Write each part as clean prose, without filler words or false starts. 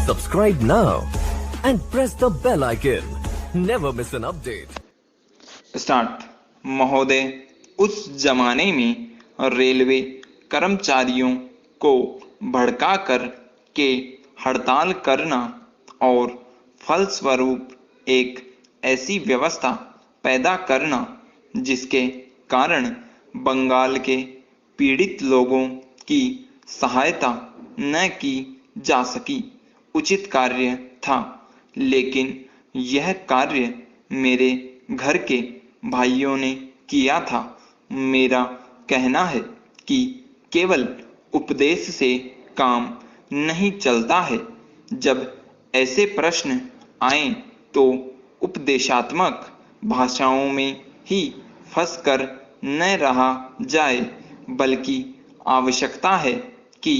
Subscribe now and press the bell icon. Never miss an update. Start. महोदय, उस जमाने में रेलवे कर्मचारियों को भड़काकर के हड़ताल करना और फलस्वरूप एक ऐसी व्यवस्था पैदा करना जिसके कारण बंगाल के पीड़ित लोगों की सहायता न की जा सकी, उचित कार्य था। लेकिन यह कार्य मेरे घर के भाइयों ने किया था। मेरा कहना है कि केवल उपदेश से काम नहीं चलता है। जब ऐसे प्रश्न आए तो उपदेशात्मक भाषाओं में ही फंसकर न रहा जाए, बल्कि आवश्यकता है कि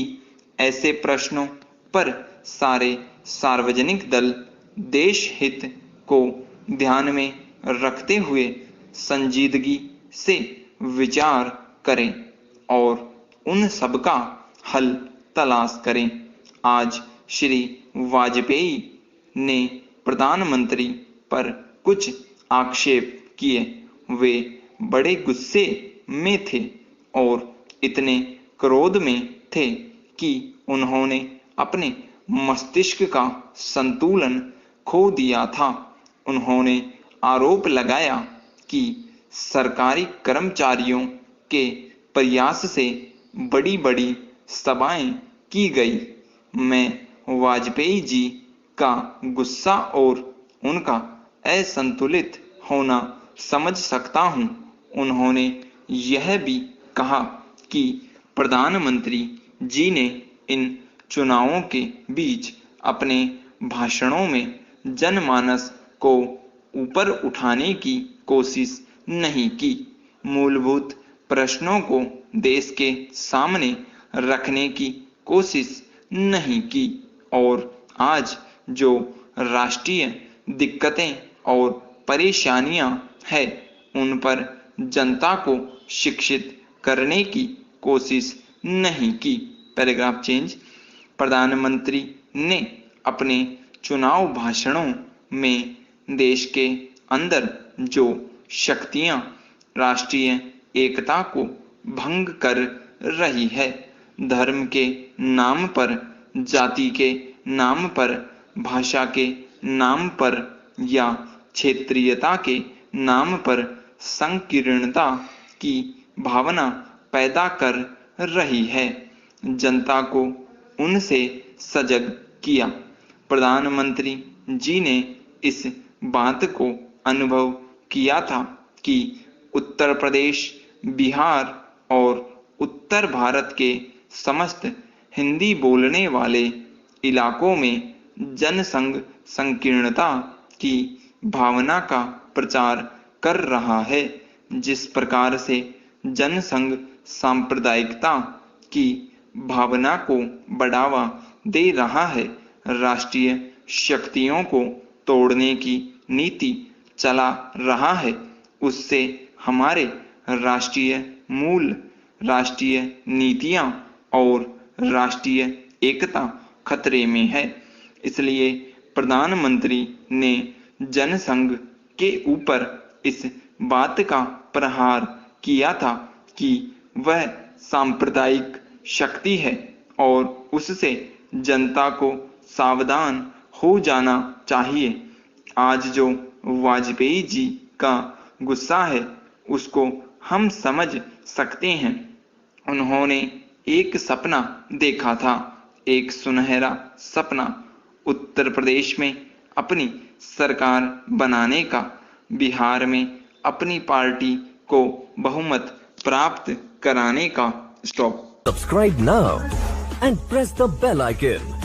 ऐसे प्रश्नों पर सारे सार्वजनिक दल देश हित को ध्यान में रखते हुए संजीदगी से विचार करें और उन सब का हल तलाश करें। आज श्री वाजपेयी ने प्रधानमंत्री पर कुछ आक्षेप किए। वे बड़े गुस्से में थे और इतने क्रोध में थे कि उन्होंने अपने मस्तिष्क का संतुलन खो दिया था। उन्होंने आरोप लगाया कि सरकारी कर्मचारियों के प्रयास से बड़ी बड़ी सभाएं की गई। मैं वाजपेयी जी का गुस्सा और उनका असंतुलित होना समझ सकता हूं। उन्होंने यह भी कहा कि प्रधानमंत्री जी ने इन चुनावों के बीच अपने भाषणों में जनमानस को ऊपर उठाने की कोशिश नहीं की, मूलभूत प्रश्नों को देश के सामने रखने की कोशिश नहीं की और आज जो राष्ट्रीय दिक्कतें और परेशानियां हैं उन पर जनता को शिक्षित करने की कोशिश नहीं की। Paragraph change. प्रधानमंत्री ने अपने चुनाव भाषणों में देश के अंदर जो शक्तियां राष्ट्रीय एकता को भंग कर रही है, धर्म के नाम पर, जाति के नाम पर, भाषा के नाम पर या क्षेत्रीयता के नाम पर संकीर्णता की भावना पैदा कर रही है, जनता को उनसे सजग किया। प्रधानमंत्री जी ने इस बात को अनुभव किया था कि उत्तर प्रदेश, बिहार और उत्तर भारत के समस्त हिंदी बोलने वाले इलाकों में जनसंघ संकीर्णता की भावना का प्रचार कर रहा है। जिस प्रकार से जनसंघ सांप्रदायिकता की भावना को बढ़ावा दे रहा है, राष्ट्रीय शक्तियों को तोड़ने की नीति चला रहा है, उससे हमारे राष्ट्रीय मूल, राष्ट्रीय नीतियां और राष्ट्रीय एकता खतरे में है। इसलिए प्रधानमंत्री ने जनसंघ के ऊपर इस बात का प्रहार किया था कि वह सांप्रदायिक शक्ति है और उससे जनता को सावधान हो जाना चाहिए। आज जो वाजपेयी जी का गुस्सा है उसको हम समझ सकते हैं। उन्होंने एक सपना देखा था, एक सुनहरा सपना, उत्तर प्रदेश में अपनी सरकार बनाने का, बिहार में अपनी पार्टी को बहुमत प्राप्त कराने का। Stop. Subscribe now and press the bell icon.